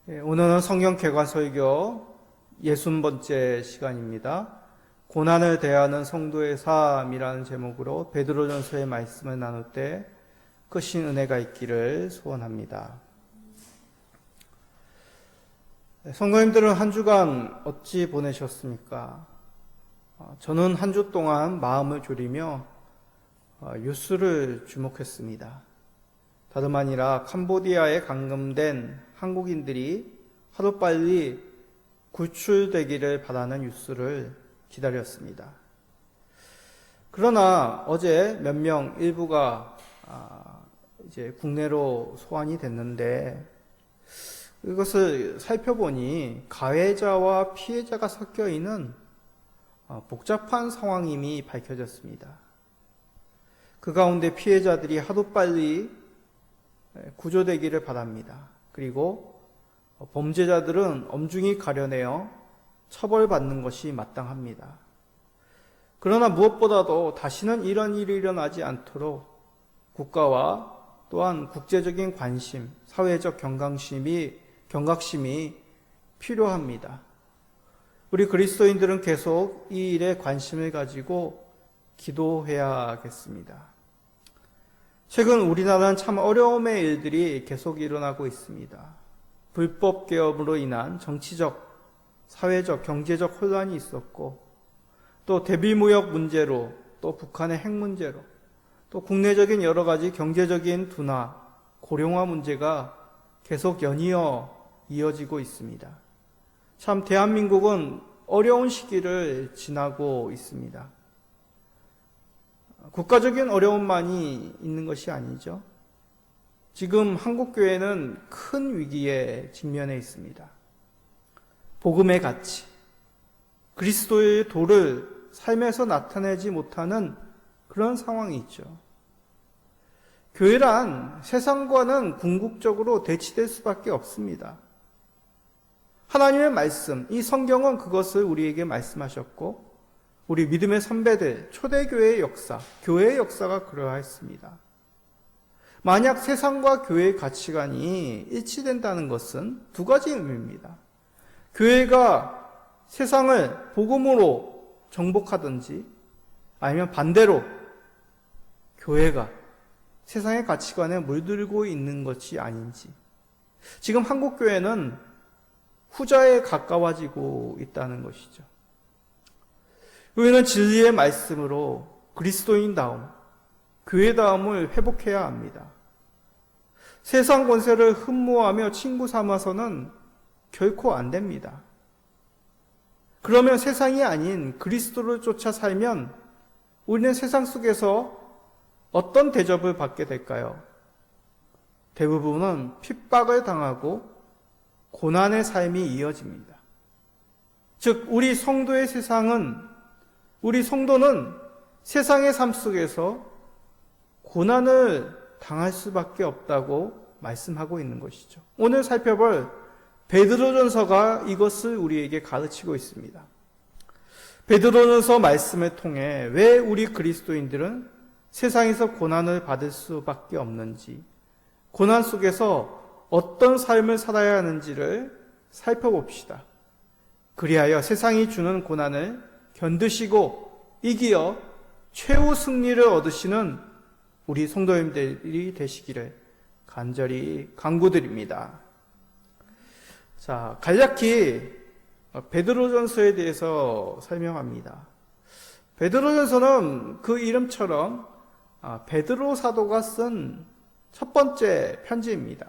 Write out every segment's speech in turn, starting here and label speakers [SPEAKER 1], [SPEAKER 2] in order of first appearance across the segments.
[SPEAKER 1] 오늘은 성경 개관 설교 60번째 시간입니다. 고난을 대하는 성도의 삶이라는 제목으로 베드로전서의 말씀을 나눌 때 크신 은혜가 있기를 소원합니다. 성도님들은 한 주간 어찌 보내셨습니까? 저는 한 주 동안 마음을 졸이며 뉴스를 주목했습니다. 다름 아니라 캄보디아에 감금된 한국인들이 하루빨리 구출되기를 바라는 뉴스를 기다렸습니다. 그러나 어제 몇 명 일부가 이제 국내로 소환이 됐는데 이것을 살펴보니 가해자와 피해자가 섞여 있는 복잡한 상황임이 밝혀졌습니다. 그 가운데 피해자들이 하루빨리 구조되기를 바랍니다. 그리고 범죄자들은 엄중히 가려내어 처벌받는 것이 마땅합니다. 그러나 무엇보다도 다시는 이런 일이 일어나지 않도록 국가와 또한 국제적인 관심, 사회적 경각심이 필요합니다. 우리 그리스도인들은 계속 이 일에 관심을 가지고 기도해야겠습니다. 최근 우리나라는 참 어려움의 일들이 계속 일어나고 있습니다. 불법 개업으로 인한 정치적, 사회적, 경제적 혼란이 있었고 또 대비무역 문제로 또 북한의 핵 문제로 또 국내적인 여러 가지 경제적인 둔화, 고령화 문제가 계속 연이어 이어지고 있습니다. 참 대한민국은 어려운 시기를 지나고 있습니다. 국가적인 어려움만이 있는 것이 아니죠. 지금 한국교회는 큰 위기에 직면해 있습니다. 복음의 가치, 그리스도의 도를 삶에서 나타내지 못하는 그런 상황이 있죠. 교회란 세상과는 궁극적으로 대치될 수밖에 없습니다. 하나님의 말씀, 이 성경은 그것을 우리에게 말씀하셨고 우리 믿음의 선배들, 초대교회의 역사, 교회의 역사가 그러했습니다. 만약 세상과 교회의 가치관이 일치된다는 것은 두 가지 의미입니다. 교회가 세상을 복음으로 정복하든지 아니면 반대로 교회가 세상의 가치관에 물들고 있는 것이 아닌지. 지금 한국교회는 후자에 가까워지고 있다는 것이죠. 우리는 진리의 말씀으로 그리스도인다움, 교회다움을 회복해야 합니다. 세상 권세를 흠모하며 친구 삼아서는 결코 안 됩니다. 그러면 세상이 아닌 그리스도를 쫓아 살면 우리는 세상 속에서 어떤 대접을 받게 될까요? 대부분은 핍박을 당하고 고난의 삶이 이어집니다. 즉, 우리 성도는 세상의 삶 속에서 고난을 당할 수밖에 없다고 말씀하고 있는 것이죠. 오늘 살펴볼 베드로전서가 이것을 우리에게 가르치고 있습니다. 베드로전서 말씀을 통해 왜 우리 그리스도인들은 세상에서 고난을 받을 수밖에 없는지, 고난 속에서 어떤 삶을 살아야 하는지를 살펴봅시다. 그리하여 세상이 주는 고난을 견디시고 이기어 최후 승리를 얻으시는 우리 성도님들이 되시기를 간절히 간구드립니다. 자, 간략히 베드로전서에 대해서 설명합니다. 베드로전서는 그 이름처럼 베드로 사도가 쓴 첫 번째 편지입니다.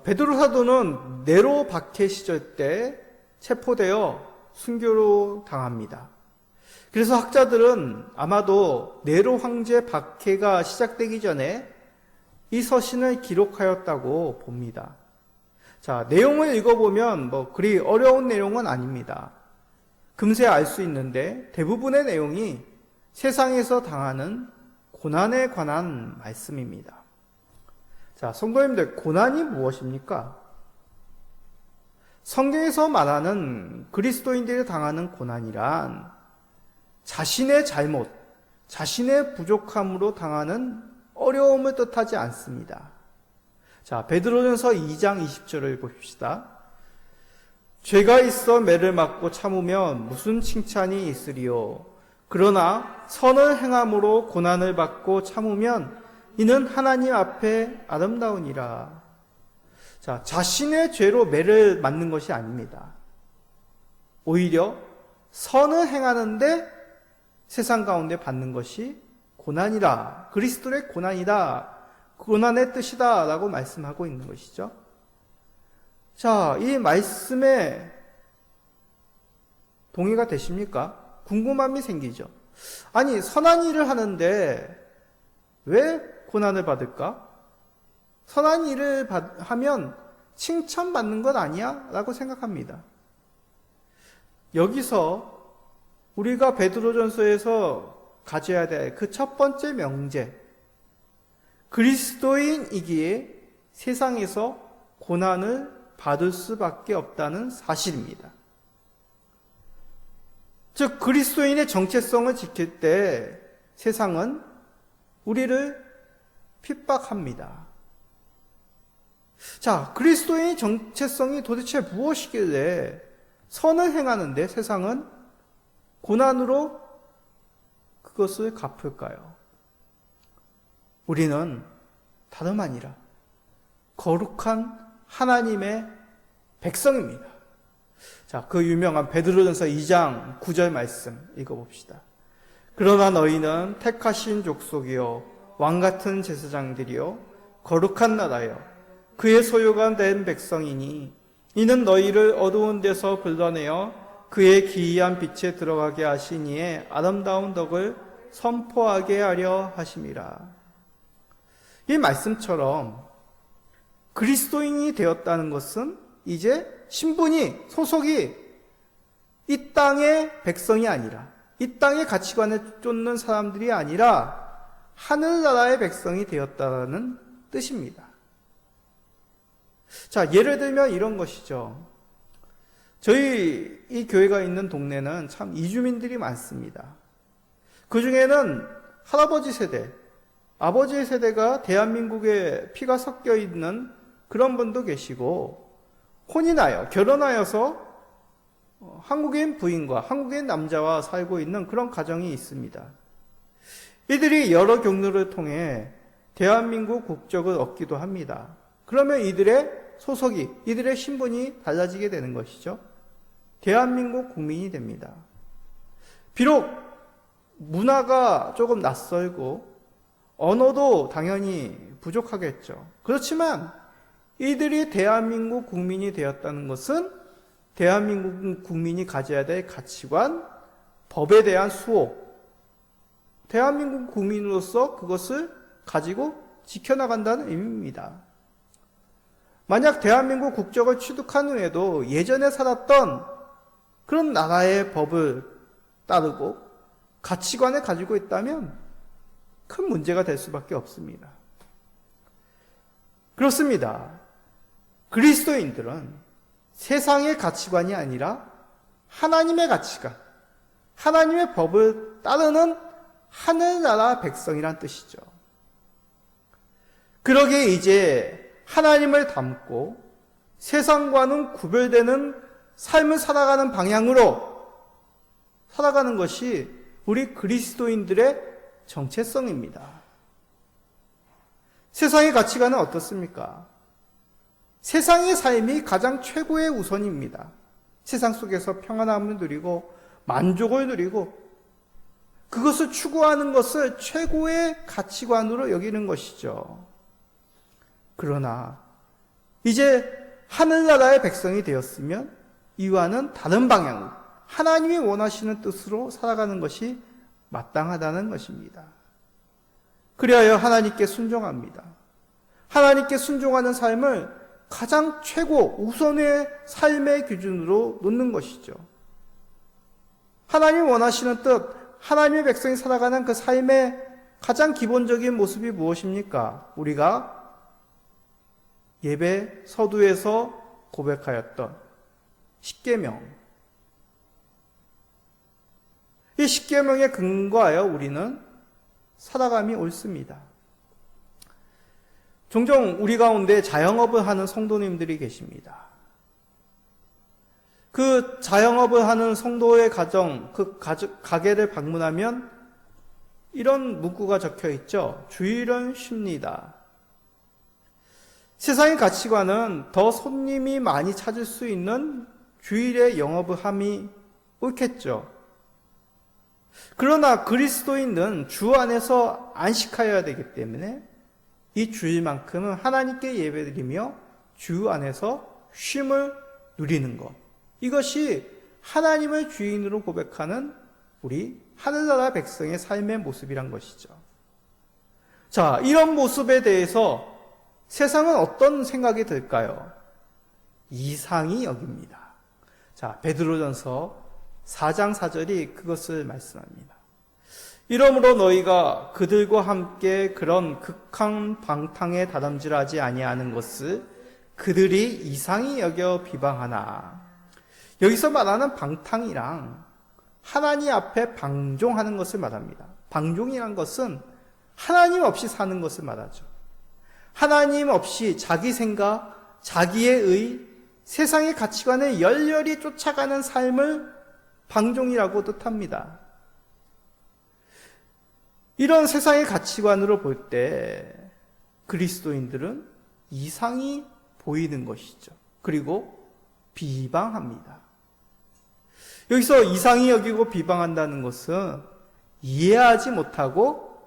[SPEAKER 1] 베드로 사도는 네로 박해 시절 때 체포되어 순교로 당합니다. 그래서 학자들은 아마도 네로 황제 박해가 시작되기 전에 이 서신을 기록하였다고 봅니다. 자, 내용을 읽어보면 그리 어려운 내용은 아닙니다. 금세 알 수 있는데 대부분의 내용이 세상에서 당하는 고난에 관한 말씀입니다. 자, 성도님들, 고난이 무엇입니까? 성경에서 말하는 그리스도인들이 당하는 고난이란 자신의 잘못, 자신의 부족함으로 당하는 어려움을 뜻하지 않습니다. 자, 베드로전서 2장 20절을 보십시다. 죄가 있어 매를 맞고 참으면 무슨 칭찬이 있으리요. 그러나 선을 행함으로 고난을 받고 참으면 이는 하나님 앞에 아름다우니라. 자, 자신의 죄로 매를 맞는 것이 아닙니다. 오히려 선을 행하는데 세상 가운데 받는 것이 고난이다. 그리스도의 고난이다. 고난의 뜻이다. 라고 말씀하고 있는 것이죠. 자, 이 말씀에 동의가 되십니까? 궁금함이 생기죠. 아니, 선한 일을 하는데 왜 고난을 받을까? 선한 일을 하면 칭찬받는 것 아니야? 라고 생각합니다. 여기서 우리가 베드로전서에서 가져야 될 그 첫 번째 명제, 그리스도인이기에 세상에서 고난을 받을 수밖에 없다는 사실입니다. 즉, 그리스도인의 정체성을 지킬 때 세상은 우리를 핍박합니다. 자, 그리스도인의 정체성이 도대체 무엇이길래 선을 행하는데 세상은 고난으로 그것을 갚을까요? 우리는 다름 아니라 거룩한 하나님의 백성입니다. 자, 그 유명한 베드로전서 2장 9절 말씀 읽어봅시다. 그러나 너희는 택하신 족속이요 왕같은 제사장들이요 거룩한 나라요 그의 소유가 된 백성이니 이는 너희를 어두운 데서 불러내어 그의 기이한 빛에 들어가게 하시니에 아름다운 덕을 선포하게 하려 하심이라. 이 말씀처럼 그리스도인이 되었다는 것은 이제 신분이, 소속이 이 땅의 백성이 아니라, 이 땅의 가치관에 쫓는 사람들이 아니라 하늘나라의 백성이 되었다는 뜻입니다. 자, 예를 들면 이런 것이죠. 저희 이 교회가 있는 동네는 참 이주민들이 많습니다. 그 중에는 할아버지 세대, 아버지 세대가 대한민국에 피가 섞여 있는 그런 분도 계시고, 혼인하여, 결혼하여서 한국인 부인과 한국인 남자와 살고 있는 그런 가정이 있습니다. 이들이 여러 경로를 통해 대한민국 국적을 얻기도 합니다. 그러면 이들의 소속이, 이들의 신분이 달라지게 되는 것이죠. 대한민국 국민이 됩니다. 비록 문화가 조금 낯설고 언어도 당연히 부족하겠죠. 그렇지만 이들이 대한민국 국민이 되었다는 것은 대한민국 국민이 가져야 될 가치관, 법에 대한 수호, 대한민국 국민으로서 그것을 가지고 지켜나간다는 의미입니다. 만약 대한민국 국적을 취득한 후에도 예전에 살았던 그런 나라의 법을 따르고 가치관을 가지고 있다면 큰 문제가 될 수밖에 없습니다. 그렇습니다. 그리스도인들은 세상의 가치관이 아니라 하나님의 가치관, 하나님의 법을 따르는 하늘나라 백성이란 뜻이죠. 그러기에 이제 하나님을 닮고 세상과는 구별되는 삶을 살아가는 방향으로 살아가는 것이 우리 그리스도인들의 정체성입니다. 세상의 가치관은 어떻습니까? 세상의 삶이 가장 최고의 우선입니다. 세상 속에서 평안함을 누리고 만족을 누리고 그것을 추구하는 것을 최고의 가치관으로 여기는 것이죠. 그러나 이제 하늘나라의 백성이 되었으면 이와는 다른 방향으로 하나님이 원하시는 뜻으로 살아가는 것이 마땅하다는 것입니다. 그리하여 하나님께 순종합니다. 하나님께 순종하는 삶을 가장 최고 우선의 삶의 기준으로 놓는 것이죠. 하나님이 원하시는 뜻, 하나님의 백성이 살아가는 그 삶의 가장 기본적인 모습이 무엇입니까? 우리가 예배 서두에서 고백하였던 십계명. 이 십계명에 근거하여 우리는 살아감이 옳습니다. 종종 우리 가운데 자영업을 하는 성도님들이 계십니다. 그 자영업을 하는 성도의 가정, 그 가게를 방문하면 이런 문구가 적혀 있죠. 주일은 쉽니다. 세상의 가치관은 더 손님이 많이 찾을 수 있는 주일에 영업을 함이 옳겠죠. 그러나 그리스도인은 주 안에서 안식하여야 되기 때문에 이 주일만큼은 하나님께 예배드리며 주 안에서 쉼을 누리는 것. 이것이 하나님을 주인으로 고백하는 우리 하늘나라 백성의 삶의 모습이란 것이죠. 자, 이런 모습에 대해서 세상은 어떤 생각이 들까요? 이상히 여깁니다. 자, 베드로전서 4장 4절이 그것을 말씀합니다. 이러므로 너희가 그들과 함께 그런 극한 방탕에 다름질하지 아니하는 것을 그들이 이상히 여겨 비방하나. 여기서 말하는 방탕이랑 하나님 앞에 방종하는 것을 말합니다. 방종이란 것은 하나님 없이 사는 것을 말하죠. 하나님 없이 자기 생각, 자기의 의, 세상의 가치관을 열렬히 쫓아가는 삶을 방종이라고 뜻합니다. 이런 세상의 가치관으로 볼 때 그리스도인들은 이상이 보이는 것이죠. 그리고 비방합니다. 여기서 이상히 여기고 비방한다는 것은 이해하지 못하고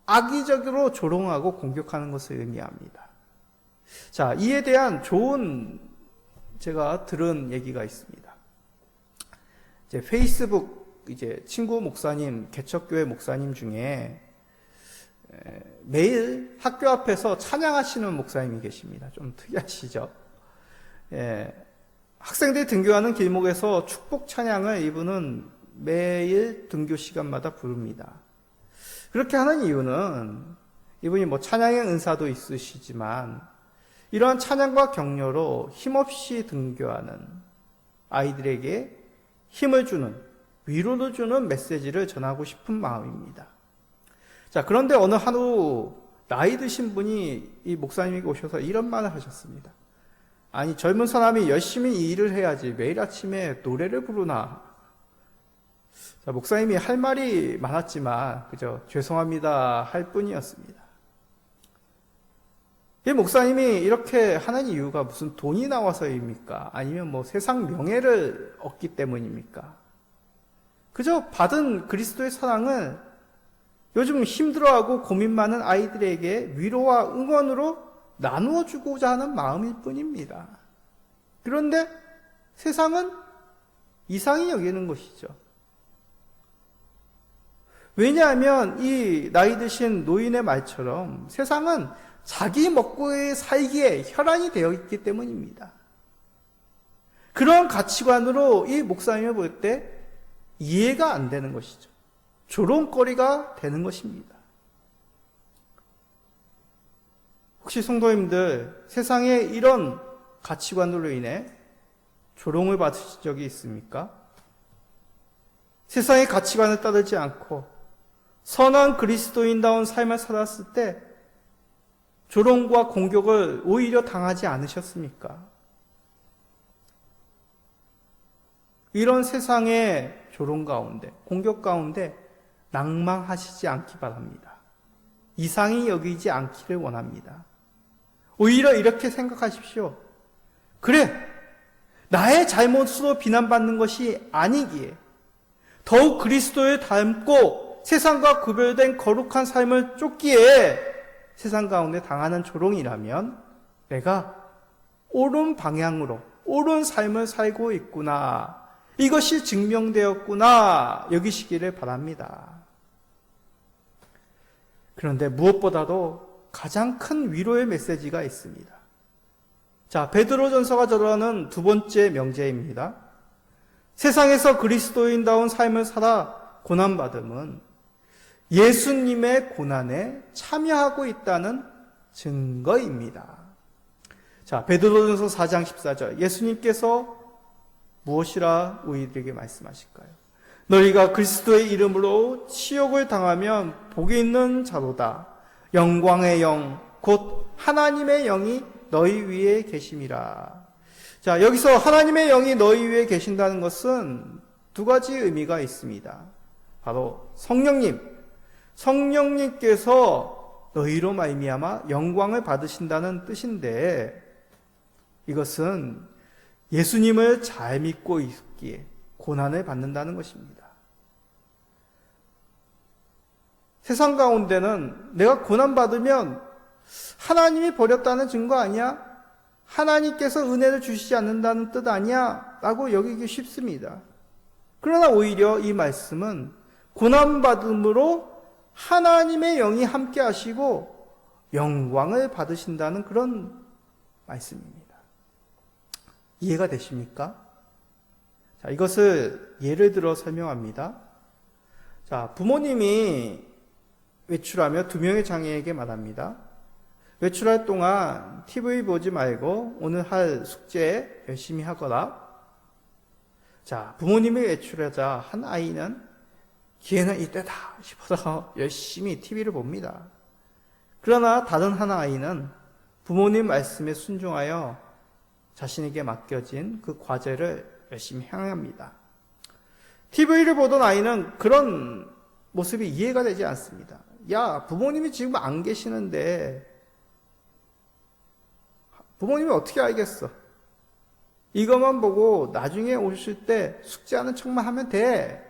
[SPEAKER 1] 악의적으로 조롱하고 공격하는 것을 의미합니다. 자, 이에 대한 좋은 제가 들은 얘기가 있습니다. 이제 페이스북 친구 목사님, 개척교회 목사님 중에 매일 학교 앞에서 찬양하시는 목사님이 계십니다. 좀 특이하시죠? 학생들이 등교하는 길목에서 축복 찬양을 이분은 매일 등교 시간마다 부릅니다. 그렇게 하는 이유는 이분이 찬양의 은사도 있으시지만 이러한 찬양과 격려로 힘없이 등교하는 아이들에게 힘을 주는, 위로를 주는 메시지를 전하고 싶은 마음입니다. 자, 그런데 어느 하루 나이 드신 분이 이 목사님에게 오셔서 이런 말을 하셨습니다. 아니, 젊은 사람이 열심히 이 일을 해야지 매일 아침에 노래를 부르나. 자, 목사님이 할 말이 많았지만 그저 죄송합니다 할 뿐이었습니다. 이 목사님이 이렇게 하는 이유가 무슨 돈이 나와서입니까? 아니면 세상 명예를 얻기 때문입니까? 그저 받은 그리스도의 사랑을 요즘 힘들어하고 고민 많은 아이들에게 위로와 응원으로 나누어 주고자 하는 마음일 뿐입니다. 그런데 세상은 이상히 여기는 것이죠. 왜냐하면 이 나이 드신 노인의 말처럼 세상은 자기 먹고 살기에 혈안이 되어 있기 때문입니다. 그런 가치관으로 이 목사님을 볼 때 이해가 안 되는 것이죠. 조롱거리가 되는 것입니다. 혹시 성도님들 세상의 이런 가치관으로 인해 조롱을 받으신 적이 있습니까? 세상의 가치관을 따르지 않고 선한 그리스도인다운 삶을 살았을 때 조롱과 공격을 오히려 당하지 않으셨습니까? 이런 세상의 조롱 가운데, 공격 가운데 낭망하시지 않기 바랍니다. 이상히 여기지 않기를 원합니다. 오히려 이렇게 생각하십시오. 그래, 나의 잘못으로 비난받는 것이 아니기에 더욱 그리스도를 닮고 세상과 구별된 거룩한 삶을 쫓기에 세상 가운데 당하는 조롱이라면 내가 옳은 방향으로 옳은 삶을 살고 있구나, 이것이 증명되었구나 여기시기를 바랍니다. 그런데 무엇보다도 가장 큰 위로의 메시지가 있습니다. 자, 베드로전서가 저러는 두 번째 명제입니다. 세상에서 그리스도인다운 삶을 살아 고난받음은 예수님의 고난에 참여하고 있다는 증거입니다. 자, 베드로전서 4장 14절, 예수님께서 무엇이라 우리들에게 말씀하실까요? 너희가 그리스도의 이름으로 치욕을 당하면 복이 있는 자로다. 영광의 영, 곧 하나님의 영이 너희 위에 계심이라. 자, 여기서 하나님의 영이 너희 위에 계신다는 것은 두 가지 의미가 있습니다. 바로 성령님께서 너희로 말미암아 영광을 받으신다는 뜻인데, 이것은 예수님을 잘 믿고 있기에 고난을 받는다는 것입니다. 세상 가운데는 내가 고난받으면 하나님이 버렸다는 증거 아니야? 하나님께서 은혜를 주시지 않는다는 뜻 아니야? 라고 여기기 쉽습니다. 그러나 오히려 이 말씀은 고난받음으로 하나님의 영이 함께 하시고 영광을 받으신다는 그런 말씀입니다. 이해가 되십니까? 자, 이것을 예를 들어 설명합니다. 자, 부모님이 외출하며 두 명의 장애에게 말합니다. 외출할 동안 TV 보지 말고 오늘 할 숙제 열심히 하거라. 자, 부모님이 외출하자 한 아이는 기회는 이때다 싶어서 열심히 TV를 봅니다. 그러나 다른 한 아이는 부모님 말씀에 순종하여 자신에게 맡겨진 그 과제를 열심히 행합니다. TV를 보던 아이는 그런 모습이 이해가 되지 않습니다. 야, 부모님이 지금 안 계시는데 부모님이 어떻게 알겠어? 이것만 보고 나중에 오실 때 숙제하는 척만 하면 돼.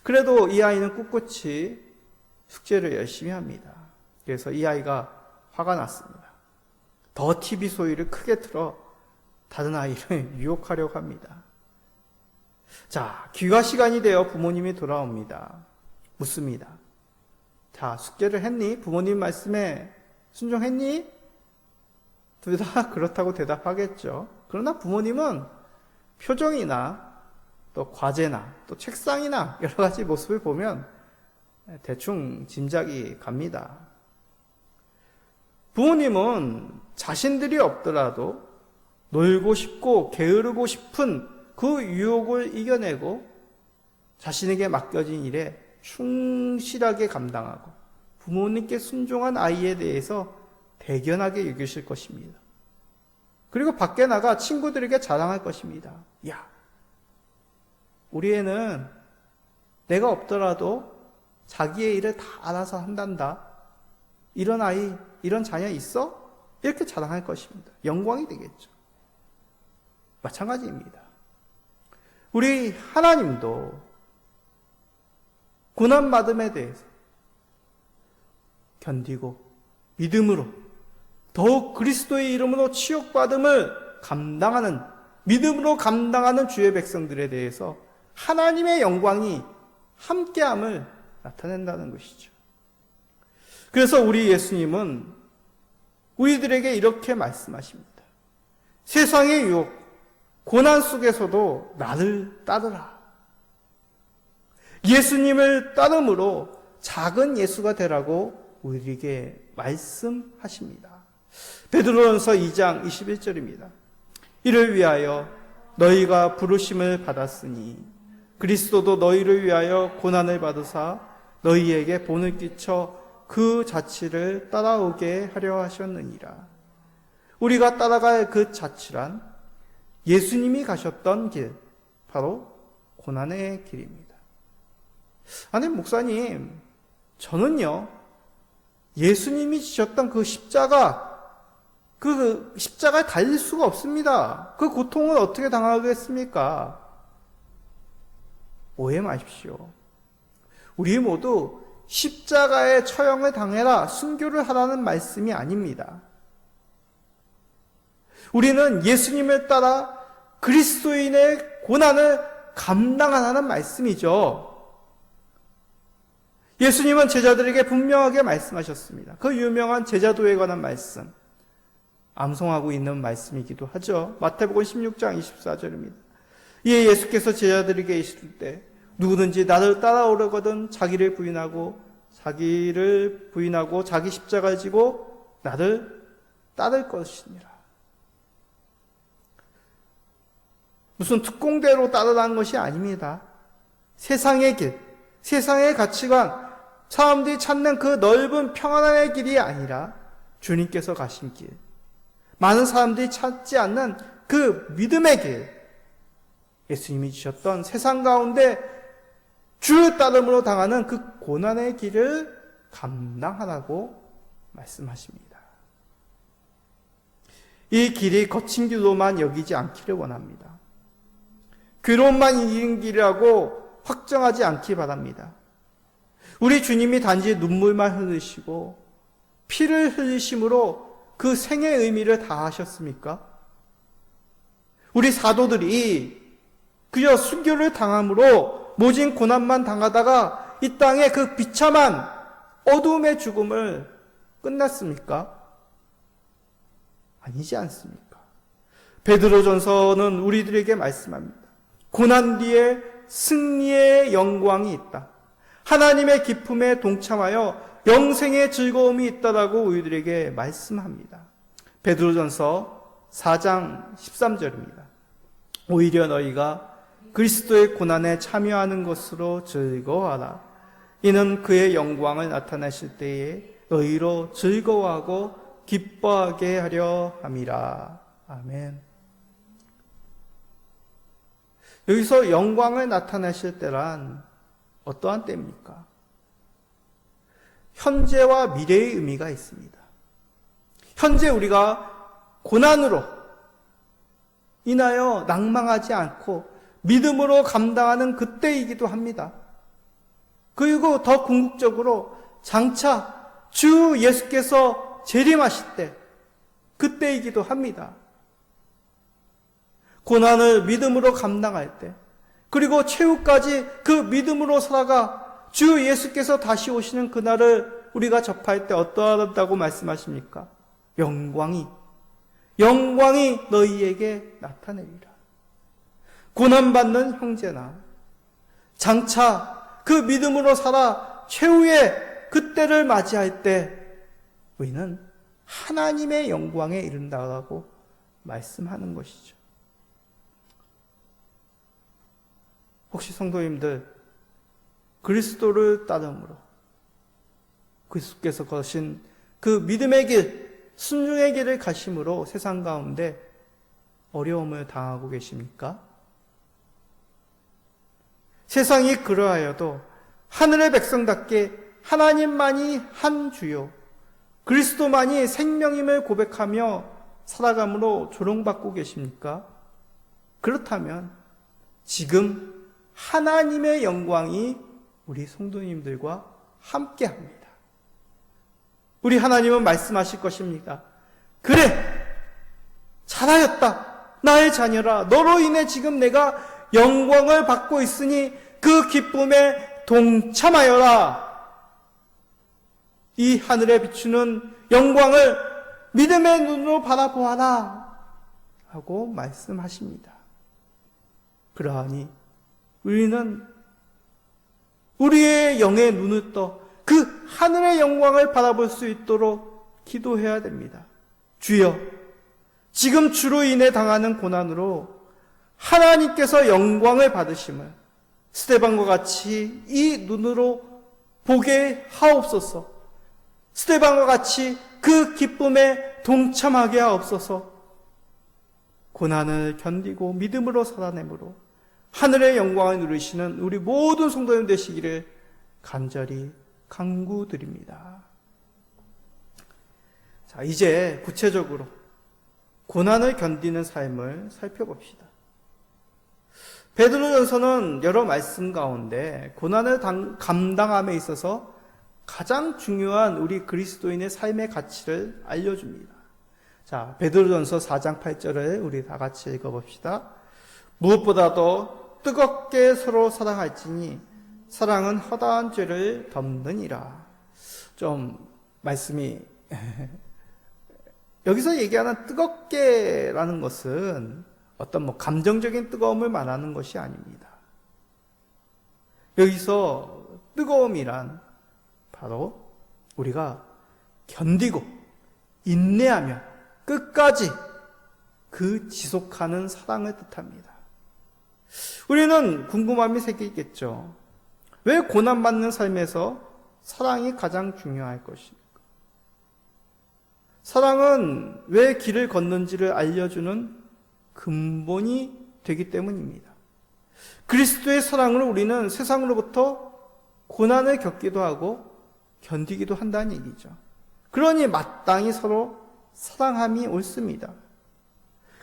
[SPEAKER 1] 그래도 이 아이는 꿋꿋이 숙제를 열심히 합니다. 그래서 이 아이가 화가 났습니다. 더 TV 소리를 크게 틀어 다른 아이를 유혹하려고 합니다. 자, 귀가 시간이 되어 부모님이 돌아옵니다. 묻습니다. 자, 숙제를 했니? 부모님 말씀에 순종했니? 둘 다 그렇다고 대답하겠죠. 그러나 부모님은 표정이나 또 과제나 또 책상이나 여러 가지 모습을 보면 대충 짐작이 갑니다. 부모님은 자신들이 없더라도 놀고 싶고 게으르고 싶은 그 유혹을 이겨내고 자신에게 맡겨진 일에 충실하게 감당하고 부모님께 순종한 아이에 대해서 대견하게 여기실 것입니다. 그리고 밖에 나가 친구들에게 자랑할 것입니다. 야, 우리 애는 내가 없더라도 자기의 일을 다 알아서 한단다. 이런 아이, 이런 자녀 있어? 이렇게 자랑할 것입니다. 영광이 되겠죠. 마찬가지입니다. 우리 하나님도 고난받음에 대해서 견디고 믿음으로 더욱 그리스도의 이름으로 치욕받음을 감당하는, 믿음으로 감당하는 주의 백성들에 대해서 하나님의 영광이 함께함을 나타낸다는 것이죠. 그래서 우리 예수님은 우리들에게 이렇게 말씀하십니다. 세상의 유혹, 고난 속에서도 나를 따르라. 예수님을 따름으로 작은 예수가 되라고 우리에게 말씀하십니다. 베드로전서 2장 21절입니다. 이를 위하여 너희가 부르심을 받았으니 그리스도도 너희를 위하여 고난을 받으사 너희에게 본을 끼쳐 그 자취를 따라오게 하려 하셨느니라. 우리가 따라갈 그 자취란 예수님이 가셨던 길, 바로 고난의 길입니다. 아니, 목사님, 저는요, 예수님이 지셨던 그 십자가, 그 십자가에 달릴 수가 없습니다. 그 고통을 어떻게 당하겠습니까? 오해 마십시오. 우리 모두 십자가의 처형을 당해라, 순교를 하라는 말씀이 아닙니다. 우리는 예수님을 따라 그리스도인의 고난을 감당하라는 말씀이죠. 예수님은 제자들에게 분명하게 말씀하셨습니다. 그 유명한 제자도에 관한 말씀, 암송하고 있는 말씀이기도 하죠. 마태복음 16장 24절입니다. 이에 예수께서 제자들에게 이르실 때 누구든지 나를 따라오려거든 자기를 부인하고 자기 십자가를 지고 나를 따를 것이니라. 무슨 특공대로 따르라는 것이 아닙니다. 세상의 길, 세상의 가치관, 사람들이 찾는 그 넓은 평안의 길이 아니라 주님께서 가신 길, 많은 사람들이 찾지 않는 그 믿음의 길, 예수님이 주셨던 세상 가운데 주 따름으로 당하는 그 고난의 길을 감당하라고 말씀하십니다. 이 길이 거친 길로만 여기지 않기를 원합니다. 괴로움만 이기는 길이라고 확정하지 않기 바랍니다. 우리 주님이 단지 눈물만 흘리시고 피를 흘리심으로 그 생의 의미를 다하셨습니까? 우리 사도들이 그저 순교를 당함으로 모진 고난만 당하다가 이 땅의 그 비참한 어두움의 죽음을 끝났습니까? 아니지 않습니까? 베드로전서는 우리들에게 말씀합니다. 고난 뒤에 승리의 영광이 있다. 하나님의 기쁨에 동참하여 영생의 즐거움이 있다라고 우리들에게 말씀합니다. 베드로전서 4장 13절입니다. 오히려 너희가 그리스도의 고난에 참여하는 것으로 즐거워하라. 이는 그의 영광을 나타내실 때에 너희로 즐거워하고 기뻐하게 하려 함이라. 아멘. 여기서 영광을 나타내실 때란 어떠한 때입니까? 현재와 미래의 의미가 있습니다. 현재 우리가 고난으로 인하여 낭망하지 않고 믿음으로 감당하는 그때이기도 합니다. 그리고 더 궁극적으로 장차 주 예수께서 재림하실 때 그때이기도 합니다. 고난을 믿음으로 감당할 때, 그리고 최후까지 그 믿음으로 살아가 주 예수께서 다시 오시는 그날을 우리가 접할 때 어떠하다고 말씀하십니까? 영광이 너희에게 나타내리라. 고난받는 형제나 장차 그 믿음으로 살아 최후의 그때를 맞이할 때 우리는 하나님의 영광에 이른다고 말씀하는 것이죠. 혹시 성도님들, 그리스도를 따름으로 그리스도께서 거신 그 믿음의 길, 순종의 길을 가심으로 세상 가운데 어려움을 당하고 계십니까? 세상이 그러하여도 하늘의 백성답게 하나님만이 한 주요, 그리스도만이 생명임을 고백하며 살아감으로 조롱받고 계십니까? 그렇다면 지금 하나님의 영광이 우리 성도님들과 함께합니다. 우리 하나님은 말씀하실 것입니다. 그래, 잘하였다. 나의 자녀라. 너로 인해 지금 내가 영광을 받고 있으니 그 기쁨에 동참하여라. 이 하늘에 비추는 영광을 믿음의 눈으로 바라보아라 하고 말씀하십니다. 그러하니 우리는 우리의 영의 눈을 떠 그 하늘의 영광을 바라볼 수 있도록 기도해야 됩니다. 주여, 지금 주로 인해 당하는 고난으로 하나님께서 영광을 받으심을 스데반과 같이 이 눈으로 보게 하옵소서. 스데반과 같이 그 기쁨에 동참하게 하옵소서. 고난을 견디고 믿음으로 살아내므로 하늘의 영광을 누리시는 우리 모든 성도님 되시기를 간절히 간구드립니다. 자, 이제 구체적으로 고난을 견디는 삶을 살펴봅시다. 베드로전서는 여러 말씀 가운데 고난을 감당함에 있어서 가장 중요한 우리 그리스도인의 삶의 가치를 알려줍니다. 자, 베드로전서 4장 8절을 우리 다 같이 읽어봅시다. 무엇보다도 뜨겁게 서로 사랑할지니 사랑은 허다한 죄를 덮느니라. 좀 말씀이 여기서 얘기하는 뜨겁게라는 것은 어떤 감정적인 뜨거움을 말하는 것이 아닙니다. 여기서 뜨거움이란 바로 우리가 견디고 인내하며 끝까지 그 지속하는 사랑을 뜻합니다. 우리는 궁금함이 생기겠죠. 왜 고난받는 삶에서 사랑이 가장 중요할 것입니까? 사랑은 왜 길을 걷는지를 알려주는 근본이 되기 때문입니다. 그리스도의 사랑으로 우리는 세상으로부터 고난을 겪기도 하고 견디기도 한다는 얘기죠. 그러니 마땅히 서로 사랑함이 옳습니다.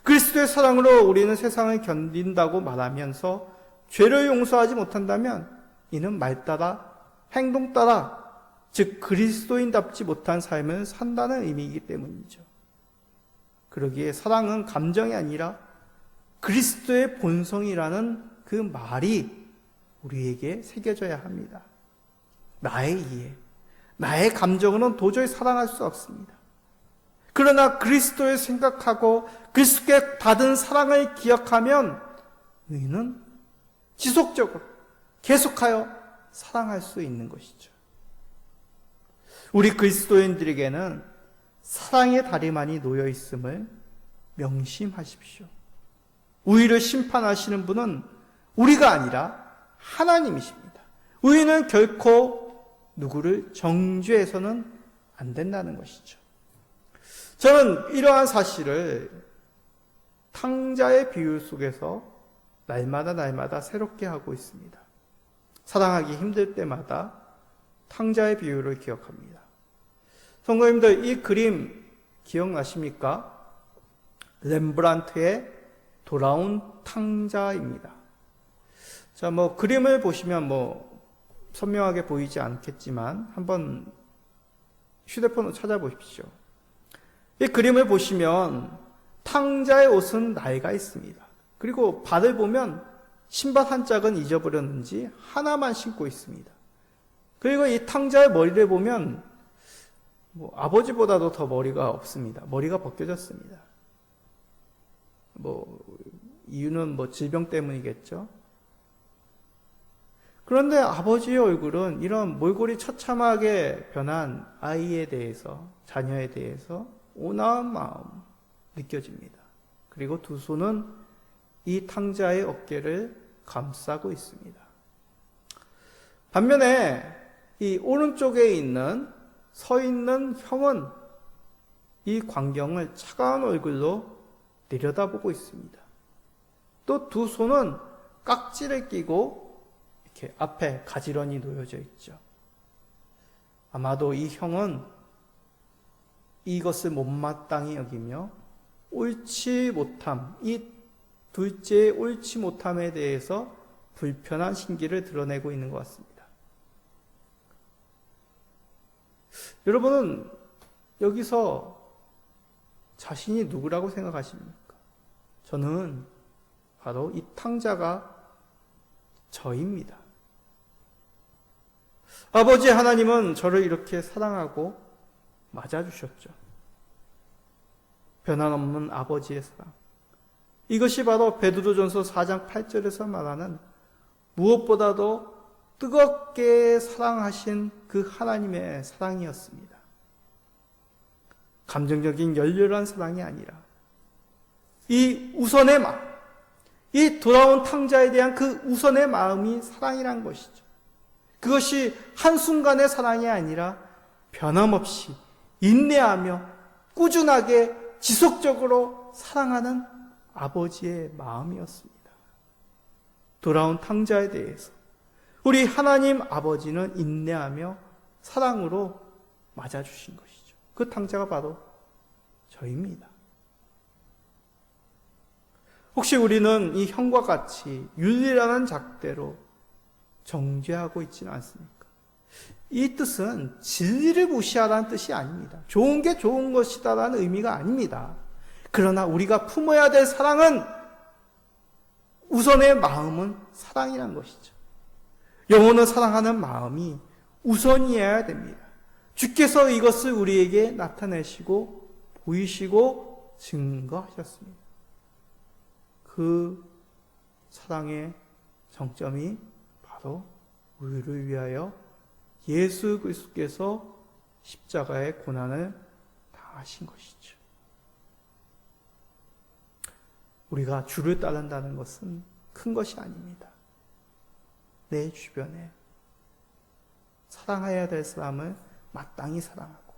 [SPEAKER 1] 그리스도의 사랑으로 우리는 세상을 견딘다고 말하면서 죄를 용서하지 못한다면 이는 말 따라 행동 따라 즉 그리스도인답지 못한 삶을 산다는 의미이기 때문이죠. 그러기에 사랑은 감정이 아니라 그리스도의 본성이라는 그 말이 우리에게 새겨져야 합니다. 나의 이해, 나의 감정으로는 도저히 사랑할 수 없습니다. 그러나 그리스도를 생각하고 그리스도께 받은 사랑을 기억하면 우리는 지속적으로 계속하여 사랑할 수 있는 것이죠. 우리 그리스도인들에게는 사랑의 다리만이 놓여 있음을 명심하십시오. 우리를 심판하시는 분은 우리가 아니라 하나님이십니다. 우리는 결코 누구를 정죄해서는 안 된다는 것이죠. 저는 이러한 사실을 탕자의 비유 속에서 날마다 새롭게 하고 있습니다. 사랑하기 힘들 때마다 탕자의 비유를 기억합니다. 성도님들, 이 그림 기억나십니까? 렘브란트의 돌아온 탕자입니다. 자, 그림을 보시면 선명하게 보이지 않겠지만 한번 휴대폰으로 찾아보십시오. 이 그림을 보시면 탕자의 옷은 나이가 있습니다. 그리고 발을 보면 신발 한 짝은 잊어버렸는지 하나만 신고 있습니다. 그리고 이 탕자의 머리를 보면 아버지보다도 더 머리가 없습니다. 머리가 벗겨졌습니다. 이유는 질병 때문이겠죠. 그런데 아버지의 얼굴은 이런 몰골이 처참하게 변한 아이에 대해서, 자녀에 대해서 온화한 마음 느껴집니다. 그리고 두 손은 이 탕자의 어깨를 감싸고 있습니다. 반면에 이 오른쪽에 서 있는 형은 이 광경을 차가운 얼굴로 내려다보고 있습니다. 또 두 손은 깍지를 끼고 이렇게 앞에 가지런히 놓여져 있죠. 아마도 이 형은 이것을 못마땅히 여기며 옳지 못함, 이 둘째의 옳지 못함에 대해서 불편한 신기를 드러내고 있는 것 같습니다. 여러분은 여기서 자신이 누구라고 생각하십니까? 저는 바로 이 탕자가 저입니다. 아버지 하나님은 저를 이렇게 사랑하고 맞아주셨죠. 변함없는 아버지의 사랑. 이것이 바로 베드로전서 4장 8절에서 말하는 무엇보다도 뜨겁게 사랑하신 그 하나님의 사랑이었습니다. 감정적인 열렬한 사랑이 아니라 이 우선의 마음, 이 돌아온 탕자에 대한 그 우선의 마음이 사랑이란 것이죠. 그것이 한순간의 사랑이 아니라 변함없이 인내하며 꾸준하게 지속적으로 사랑하는 아버지의 마음이었습니다. 돌아온 탕자에 대해서 우리 하나님 아버지는 인내하며 사랑으로 맞아주신 것이죠. 그 탕자가 바로 저입니다. 혹시 우리는 이 형과 같이 윤리라는 잣대로 정죄하고 있지는 않습니까? 이 뜻은 진리를 무시하라는 뜻이 아닙니다. 좋은 게 좋은 것이다라는 의미가 아닙니다. 그러나 우리가 품어야 될 사랑은 우선의 마음은 사랑이라는 것이죠. 영혼을 사랑하는 마음이 우선이어야 됩니다. 주께서 이것을 우리에게 나타내시고 보이시고 증거하셨습니다. 그 사랑의 정점이 바로 우리를 위하여 예수 그리스도께서 십자가의 고난을 당하신 것이죠. 우리가 주를 따른다는 것은 큰 것이 아닙니다. 내 주변에 사랑해야 될 사람을 마땅히 사랑하고,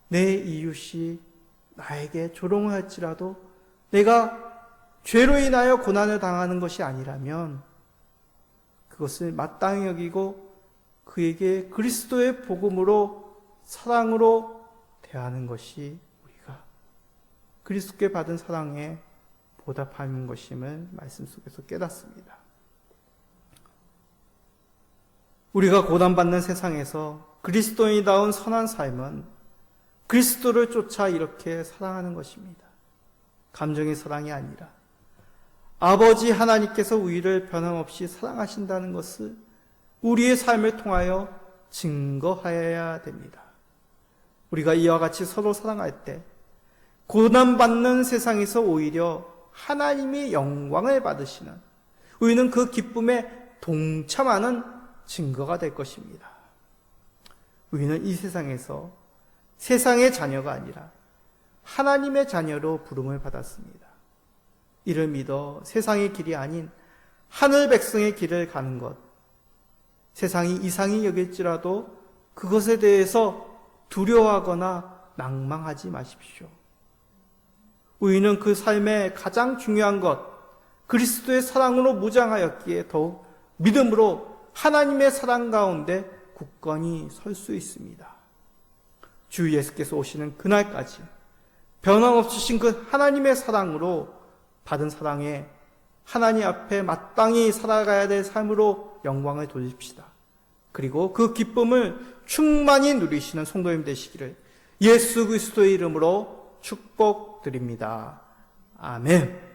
[SPEAKER 1] 내 이웃이 나에게 조롱을 할지라도 내가 죄로 인하여 고난을 당하는 것이 아니라면 그것을 마땅히 여기고 그에게 그리스도의 복음으로, 사랑으로 대하는 것이 우리가 그리스도께 받은 사랑에 보답하는 것임을 말씀 속에서 깨닫습니다. 우리가 고난받는 세상에서 그리스도인다운 선한 삶은 그리스도를 쫓아 이렇게 사랑하는 것입니다. 감정의 사랑이 아니라 아버지 하나님께서 우리를 변함없이 사랑하신다는 것을 우리의 삶을 통하여 증거하여야 됩니다. 우리가 이와 같이 서로 사랑할 때 고난받는 세상에서 오히려 하나님이 영광을 받으시는, 우리는 그 기쁨에 동참하는 증거가 될 것입니다. 우리는 이 세상에서 세상의 자녀가 아니라 하나님의 자녀로 부름을 받았습니다. 이를 믿어 세상의 길이 아닌 하늘 백성의 길을 가는 것, 세상이 이상히 여길지라도 그것에 대해서 두려워하거나 낭망하지 마십시오. 우리는 그 삶의 가장 중요한 것, 그리스도의 사랑으로 무장하였기에 더욱 믿음으로 하나님의 사랑 가운데 굳건히 설 수 있습니다. 주 예수께서 오시는 그날까지 변함없으신 그 하나님의 사랑으로 받은 사랑에 하나님 앞에 마땅히 살아가야 될 삶으로 영광을 돌립시다. 그리고 그 기쁨을 충만히 누리시는 성도님 되시기를 예수 그리스도의 이름으로 축복드립니다. 아멘.